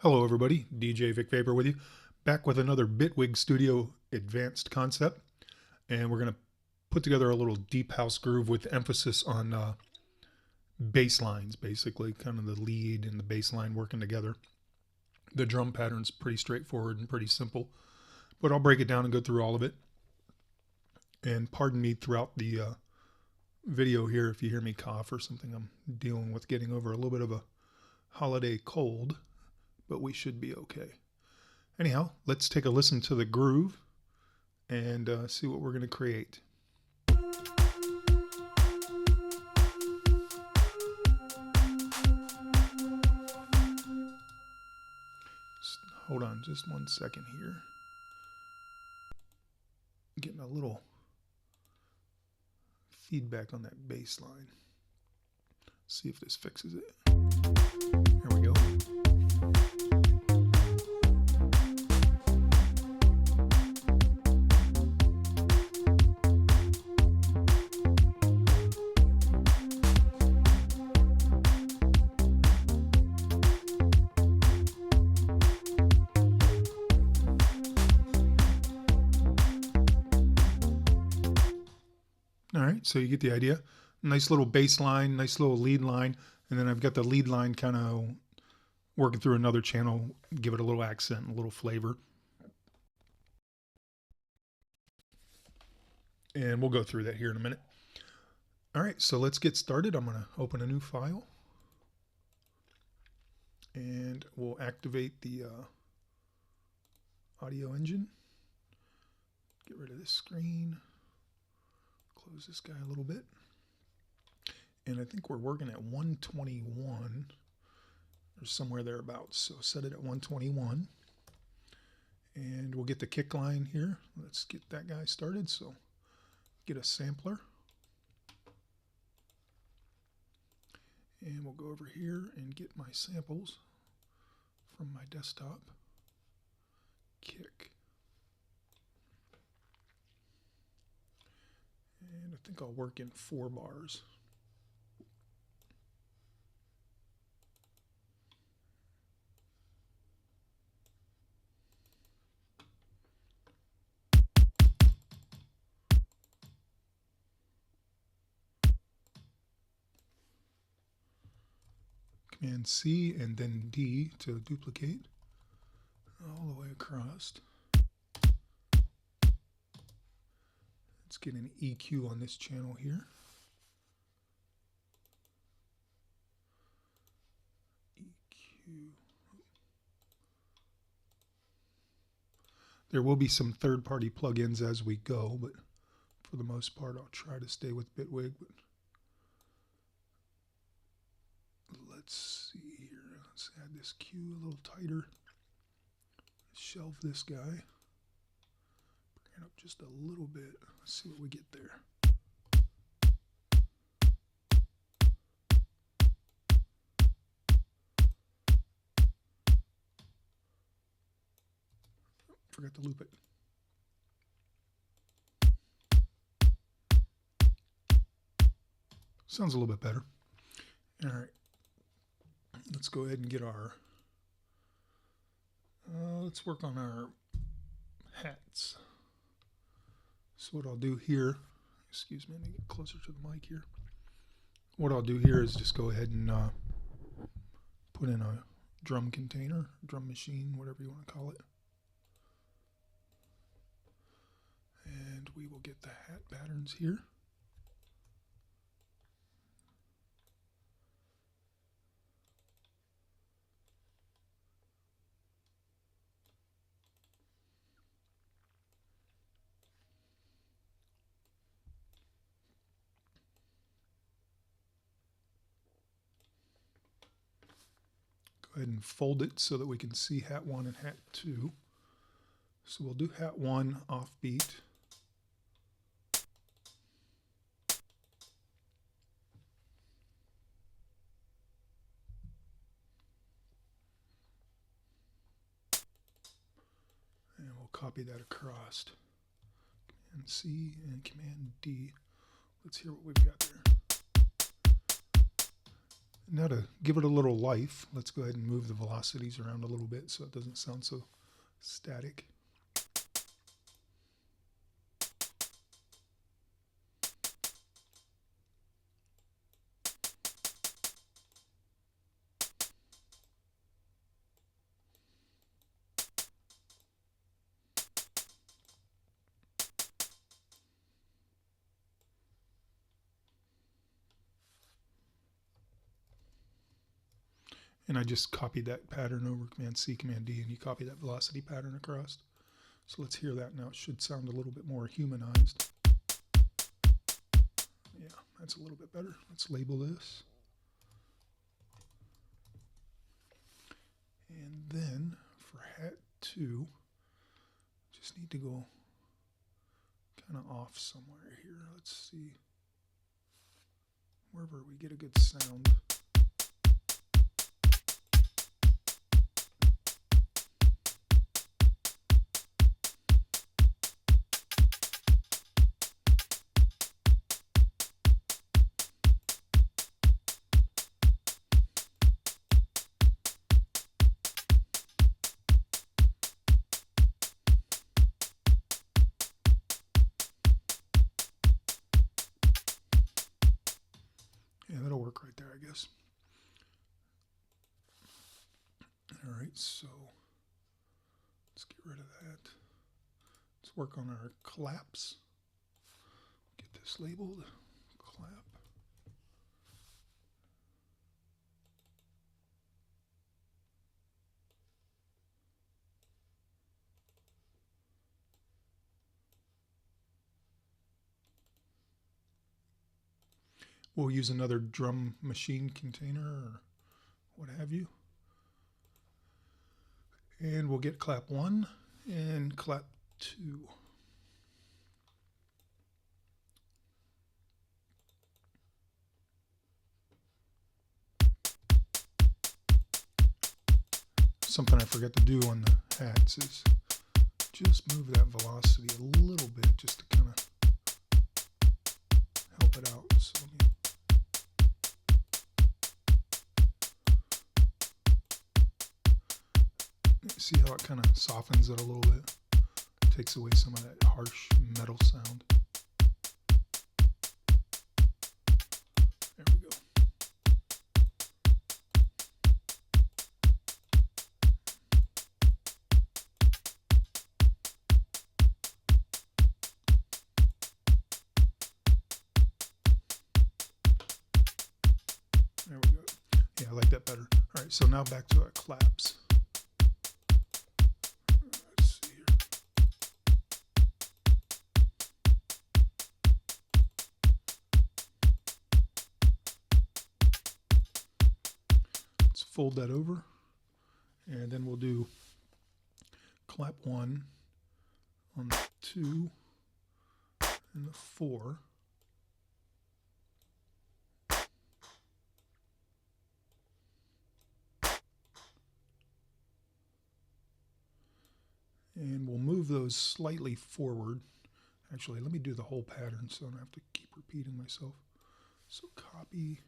Hello everybody, djvicvapor with you, back with another Bitwig Studio Advanced concept, and we're going to put together a little deep house groove with emphasis on bass lines, basically, kind of the lead and the bass line working together. The drum pattern's pretty straightforward and pretty simple, but I'll break it down and go through all of it. And pardon me throughout the video here if you hear me cough or something. I'm dealing with getting over a little bit of a holiday cold, but we should be okay. Anyhow, let's take a listen to the groove and see what we're going to create. Hold on just 1 second here. Getting a little feedback on that bass line. See if this fixes it. There we go. All right, so you get the idea. Nice little bass line, nice little lead line, and then I've got the lead line kind of working through another channel, give it a little accent, a little flavor. And we'll go through that here in a minute. All right, so let's get started. I'm going to open a new file, and we'll activate the audio engine. Get rid of this screen. Close this guy a little bit. And I think we're working at 121 or somewhere thereabouts. So set it at 121. And we'll get the kick line here. Let's get that guy started. So get a sampler. And we'll go over here and get my samples from my desktop. Kick. And I think I'll work in 4 bars. Command C and then D to duplicate all the way across. Let's get an EQ on this channel here. EQ. There will be some third-party plugins as we go, but for the most part, I'll try to stay with Bitwig. But let's see here. Let's add this Q a little tighter. Shelve this guy. Bring it up just a little bit. Let's see what we get there. Forgot to loop it. Sounds a little bit better. All right. Let's go ahead and get our, let's work on our hats. So what I'll do here, excuse me, let me get closer to the mic here. What I'll do here is just go ahead and put in a drum container, drum machine, whatever you want to call it. And we will get the hat patterns here. Go ahead and fold it so that we can see hat 1 and hat 2. So we'll do hat 1 offbeat. And we'll copy that across. Command C and Command D. Let's hear what we've got there. Now to give it a little life, let's go ahead and move the velocities around a little bit so it doesn't sound so static. And I just copied that pattern over, Command-C, Command-D, and you copy that velocity pattern across. So let's hear that now. It should sound a little bit more humanized. Yeah, that's a little bit better. Let's label this. And then for hat 2, just need to go kind of off somewhere here. Let's see. Wherever we get a good sound. Yeah, that'll work right there, I guess. All right, so let's get rid of that. Let's work on our claps. Get this labeled, clap. We'll use another drum machine container or what have you. And we'll get clap 1 and clap 2. Something I forget to do on the hats is just move that velocity a little bit just to kind of help it out. So let me see how it kind of softens it a little bit. Takes away some of that harsh metal sound. There we go. There we go. Yeah, I like that better. All right, so now back to our claps. Fold that over, and then we'll do clap 1 on the 2 and the 4. And we'll move those slightly forward. Actually, let me do the whole pattern so I don't have to keep repeating myself. So copy,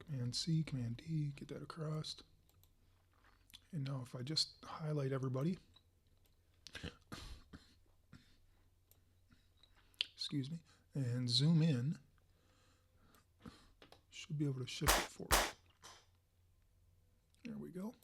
Command-C, Command-D, get that across. And now if I just highlight everybody, excuse me, and zoom in, should be able to shift it forward. There we go.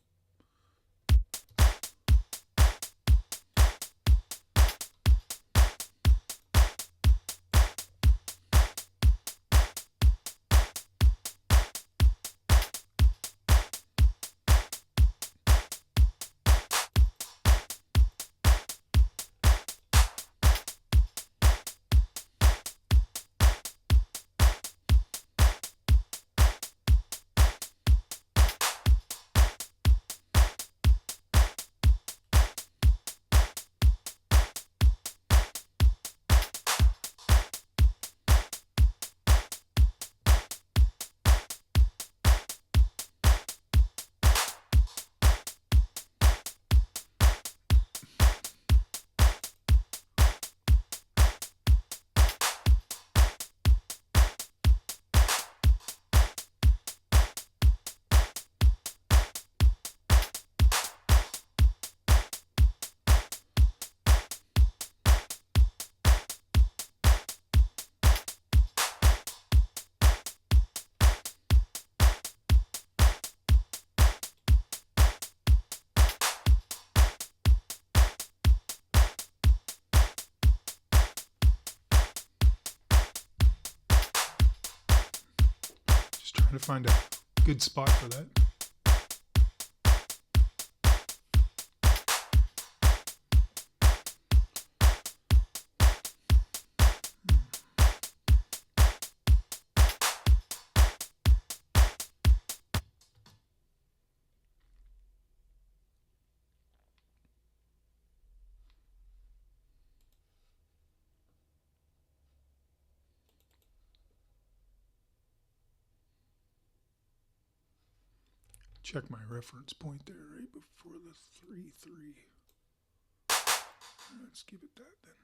to find a good spot for that. Check my reference point there right before the 3-3. Let's give it that then.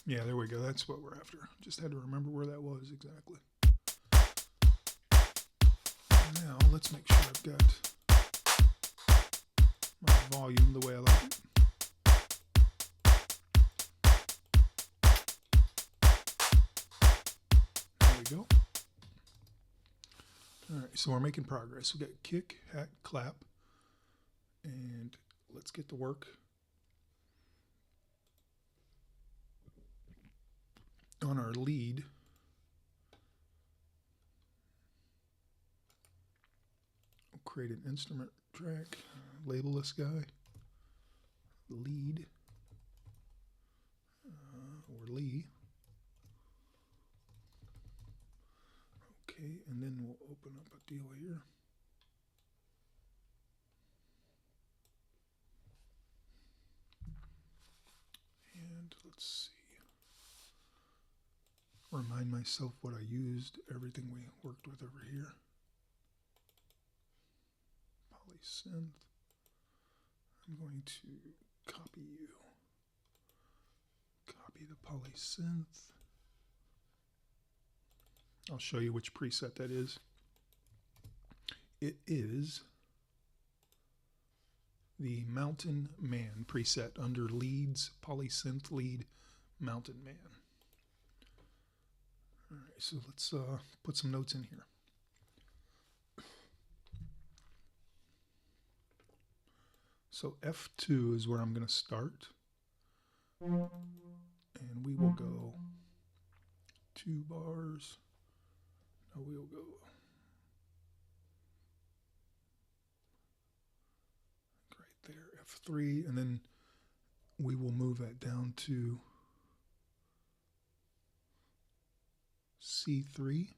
Yeah, there we go. That's what we're after. Just had to remember where that was exactly. Now let's make sure I've got my volume the way I like it. Go. All right, so we're making progress. We got kick, hat, clap, and let's get to work on our lead. We'll create an instrument track, label this guy lead or Lee. Okay, and then we'll open up a deal here. And let's see. Remind myself what I used, everything we worked with over here. Synth. I'm going to copy you. Copy the polysynth. I'll show you which preset that is. It is the Mountain Man preset under Leads, Polysynth Lead, Mountain Man. All right, so let's put some notes in here. So F2 is where I'm going to start, and we will go 2 bars. No, we'll go right there, F3, and then we will move that down to C3.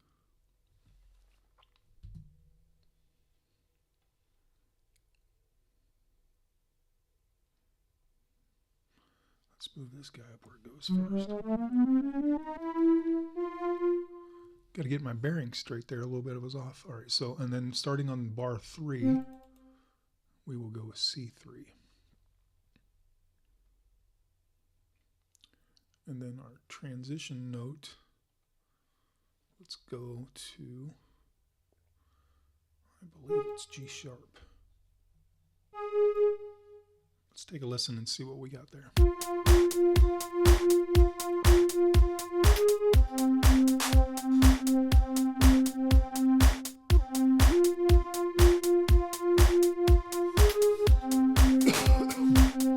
Let's move this guy up where it goes first. Got to get my bearings straight there. A little bit of it was off. All right, so, and then starting on bar 3, we will go with C3. And then our transition note, let's go to, I believe it's G sharp. Let's take a listen and see what we got there.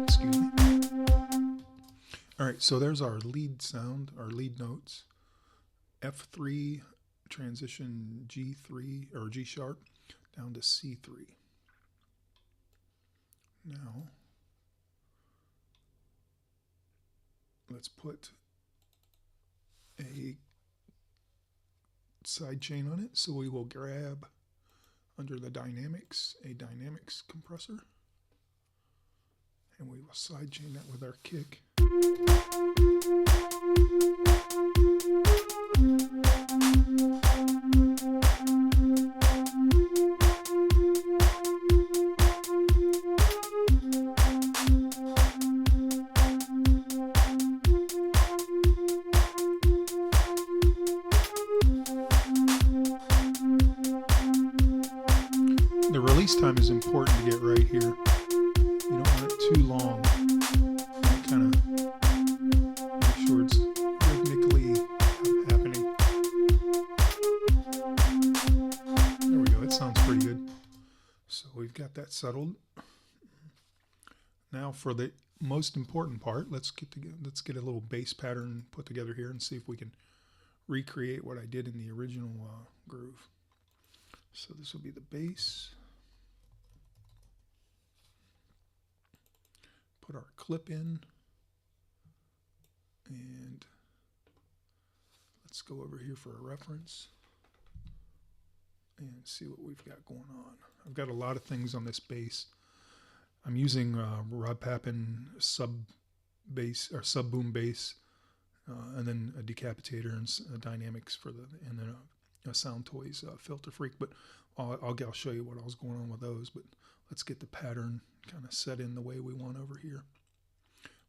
Excuse me. All right, so there's our lead sound, our lead notes. F3, transition G3 or G sharp down to C3. Now, let's put a side chain on it. So we will grab under the dynamics, a dynamics compressor, and we will side chain that with our kick. The release time is important to get right here. You don't want it too long. Kind of make sure it's rhythmically happening. There we go. It sounds pretty good. So we've got that settled. Now for the most important part, let's get a little bass pattern put together here and see if we can recreate what I did in the original groove. So this will be the bass. Put our clip in, and let's go over here for a reference and see what we've got going on. I've got a lot of things on this bass. I'm using Rod Papin sub bass or sub boom bass, and then a decapitator and dynamics for the, and then a Sound Toys Filter Freak. But I'll show you what else going on with those. But let's get the pattern kind of set in the way we want over here.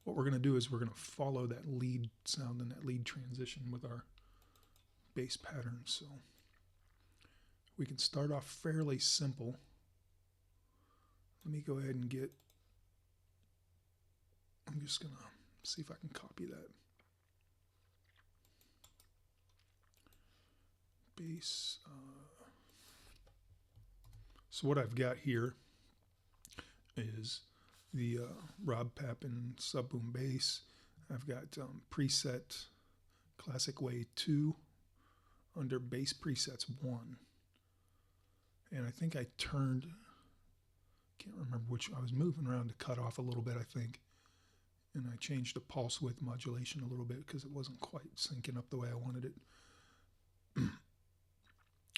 What we're going to do is we're going to follow that lead sound and that lead transition with our bass pattern. So we can start off fairly simple. Let me go ahead and I'm just going to see if I can copy that. Bass. So what I've got here is the Rod Papin sub-boom bass. I've got preset Classic Way 2 under bass presets 1. And I think I turned, can't remember which, I was moving around to cut off a little bit, I think. And I changed the pulse width modulation a little bit because it wasn't quite syncing up the way I wanted it.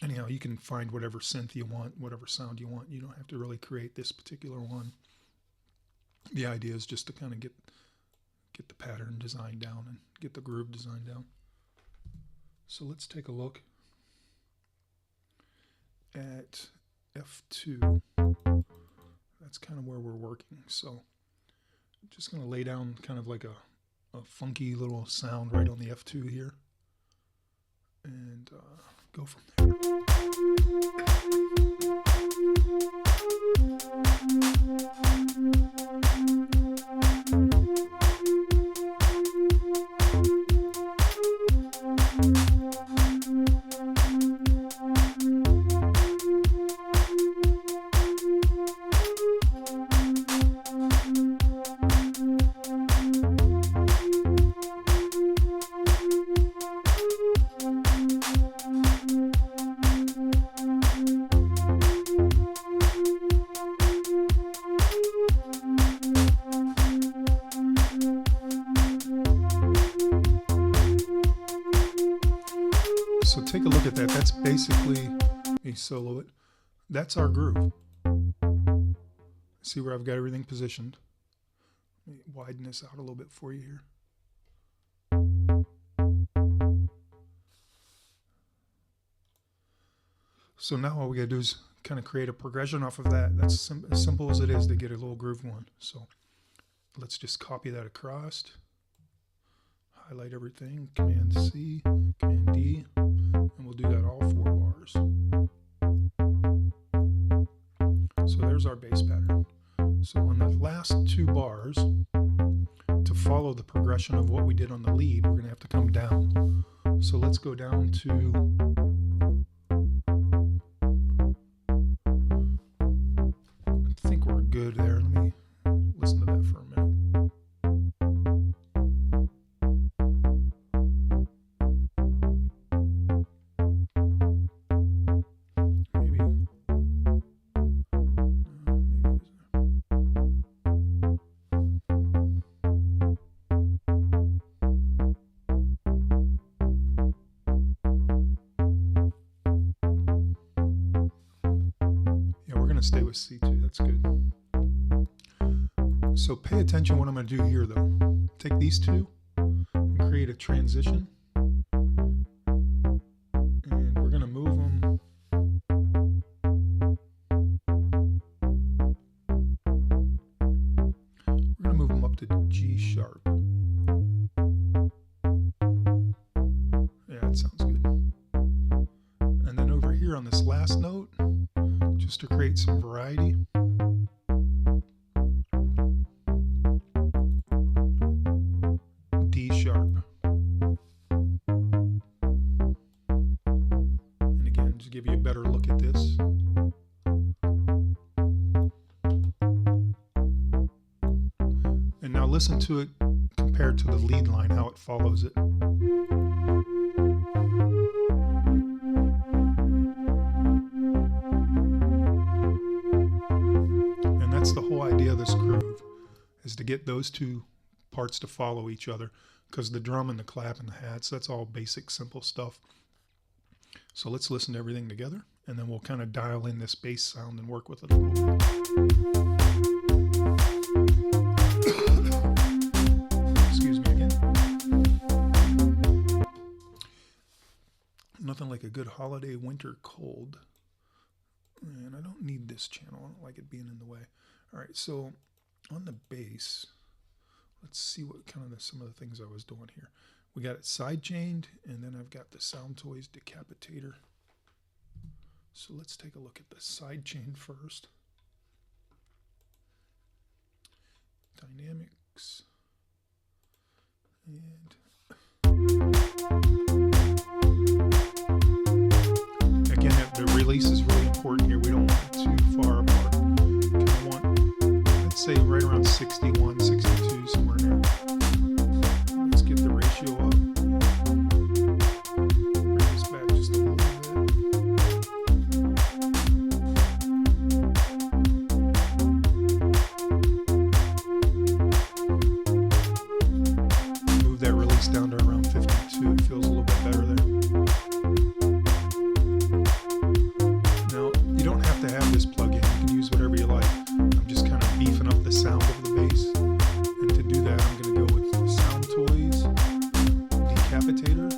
Anyhow, you can find whatever synth you want, whatever sound you want. You don't have to really create this particular one. The idea is just to kind of get the pattern design down and get the groove design down. So let's take a look at F2. That's kind of where we're working. So I'm just going to lay down kind of like a funky little sound right on the F2 here, and go from there. So take a look at that. That's basically a solo it. That's our groove. See where I've got everything positioned. Let me widen this out a little bit for you here. So now all we gotta do is kind of create a progression off of that. That's as simple as it is to get a little groove going. So let's just copy that across. Highlight everything, Command C, Command D, and we'll do that all 4 bars. So there's our bass pattern. So on the last 2 bars, to follow the progression of what we did on the lead, we're going to have to come down. So let's go down to, I think we're good there. Let me listen to that for a minute. Stay with C2, that's good. So pay attention what I'm going to do here though. Take these 2 and create a transition, and we're going to move them up to G sharp. Yeah, that sounds good. And then over here on this last note, just to create some variety, D sharp. And again, to give you a better look at this. listen to it compared to the lead line, how it follows it. And that's the whole idea of this groove, is to get those two parts to follow each other, because the drum and the clap and the hats, that's all basic, simple stuff. So let's listen to everything together, and then we'll kind of dial in this bass sound and work with it a little bit. Excuse me again. Nothing like a good holiday winter cold. And I don't need this channel. I don't like it being in the way. All right, so on the bass, let's see what kind of some of the things I was doing here. We got it side chained, and then I've got the Sound Toys decapitator. So let's take a look at the side chain first. Dynamics. And again, the release is really important here. We don't want it too far apart. Kind of want, let's say right around 61, 62, somewhere in there. Let's get the ratio up. Bring this back just a little bit. Move that release down to around 52. It feels a little bit better there. Now, you don't have to have this plug-in. You can use whatever you like. I'm just kind of beefing up the sound of the bass. And to do that, I'm going to go with the Sound Toys decapitator.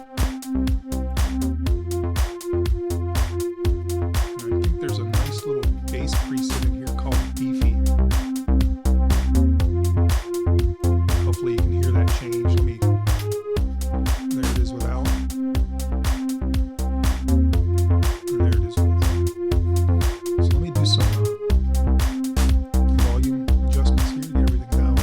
And I think there's a nice little bass preset in here called Beefy. Hopefully you can hear that change. There it is without. And there it is with. So let me do some volume adjustments here to get everything down.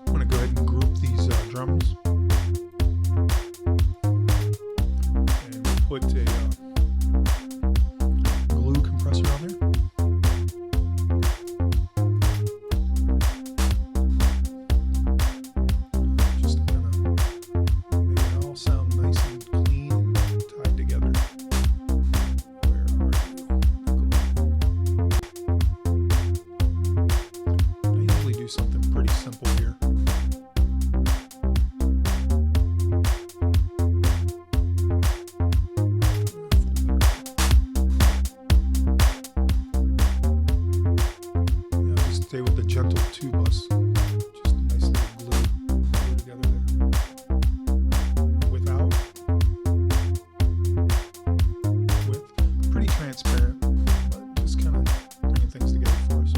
I'm going to go ahead and group these drums. And we'll put a glue compressor on there. Just to kind of make it all sound nice and clean and tied together. Where are you? I usually do something pretty simple here. Yeah, just stay with the gentle 2-bus. Just a nice little glue together there. Without. With. Pretty transparent, but just kind of bringing things together for us.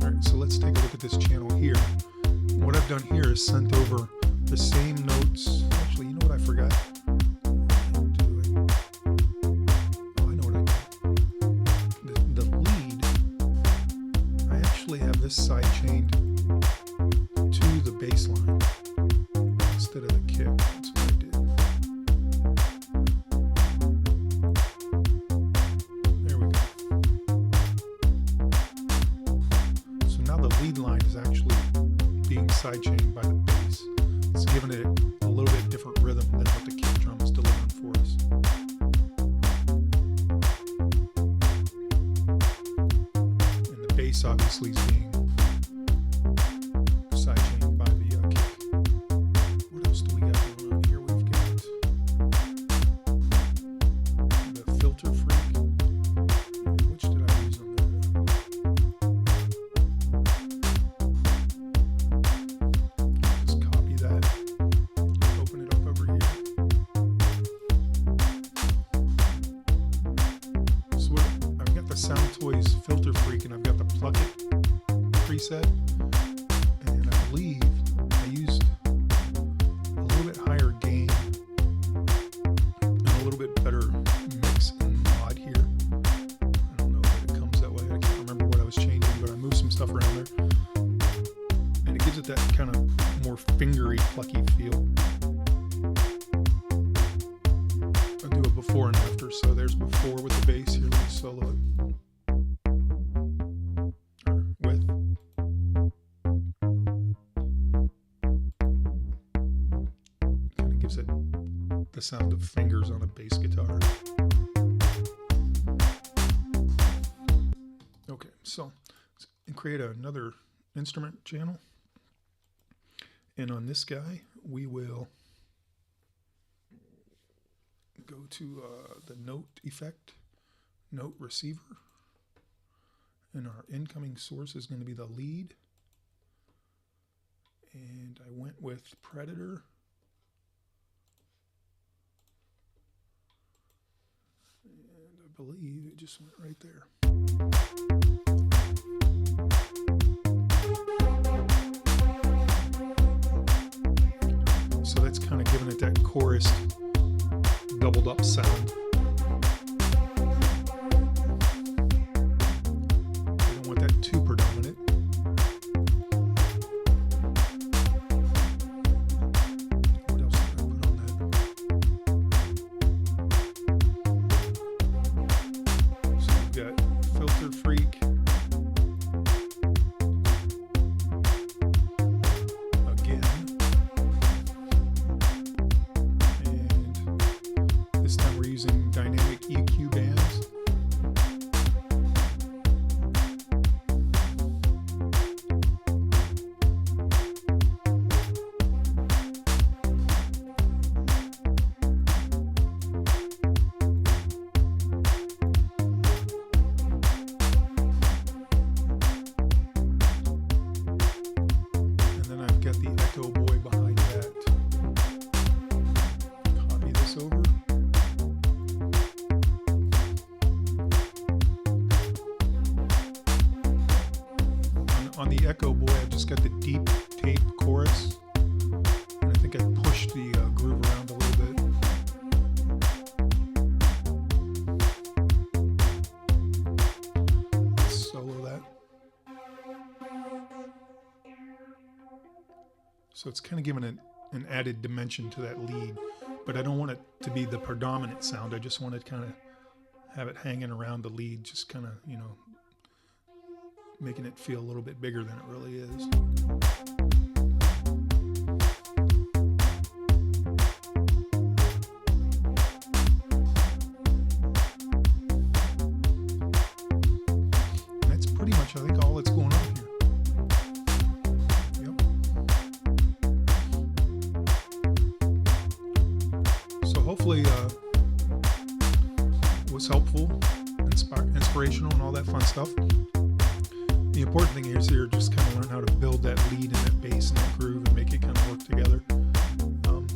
Alright, so let's take a look at this channel here. What I've done here is sent over the same notes. Actually, you know what I forgot? Oh, I know what I did. The lead, I actually have this side chained to the bass line instead of the kick. That's what I did. There we go. So now the lead line is actually being sidechained by the bass. It's giving it a little bit different rhythm than what the kick drum is delivering for us. And the bass obviously is being sidechained by the kick. What else do we got going on here? We've got the filter freak. Which did I use on that? Just copy that. Open it up over here. So I've got the Sound Toys filter freak, and I've got the plug it preset. And I believe I use after. So there's before with the bass. Here we solo it. Or with. Kind of gives it the sound of fingers on a bass guitar. Okay, so create another instrument channel. And on this guy, we will go to the note effect, note receiver. And our incoming source is going to be the lead. And I went with Predator. And I believe it just went right there. So that's kind of giving it that chorus doubled up sound. We don't want that too predominant. What else did I put on that? So we've got Filter Freak. This time we're using dynamic EQ bands. And then I've got the Echo Boy behind that. Copy this over. On the Echo Boy, I've just got the deep tape chorus, and I think I pushed the groove around a little bit. Let's solo that. So it's kind of giving an added dimension to that lead, but I don't want it to be the predominant sound. I just want to kind of have it hanging around the lead, just kind of, you know, making it feel a little bit bigger than it really is. And that's pretty much, I think, all that's going on here. Yep. So hopefully it was helpful, inspirational, and all that fun stuff. The important thing is here, just kind of learn how to build that lead and that bass and that groove and make it kind of work together.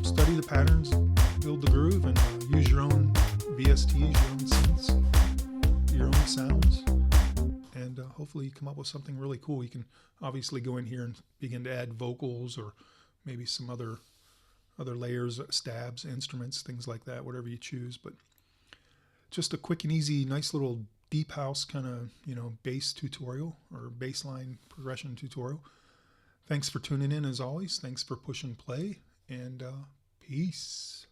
Study the patterns, build the groove, and use your own VSTs, your own synths, your own sounds, and hopefully you come up with something really cool. You can obviously go in here and begin to add vocals or maybe some other layers, stabs, instruments, things like that, whatever you choose. But just a quick and easy, nice little deep house kind of, you know, bass tutorial or bassline progression tutorial. Thanks for tuning in as always. Thanks for pushing play, and peace.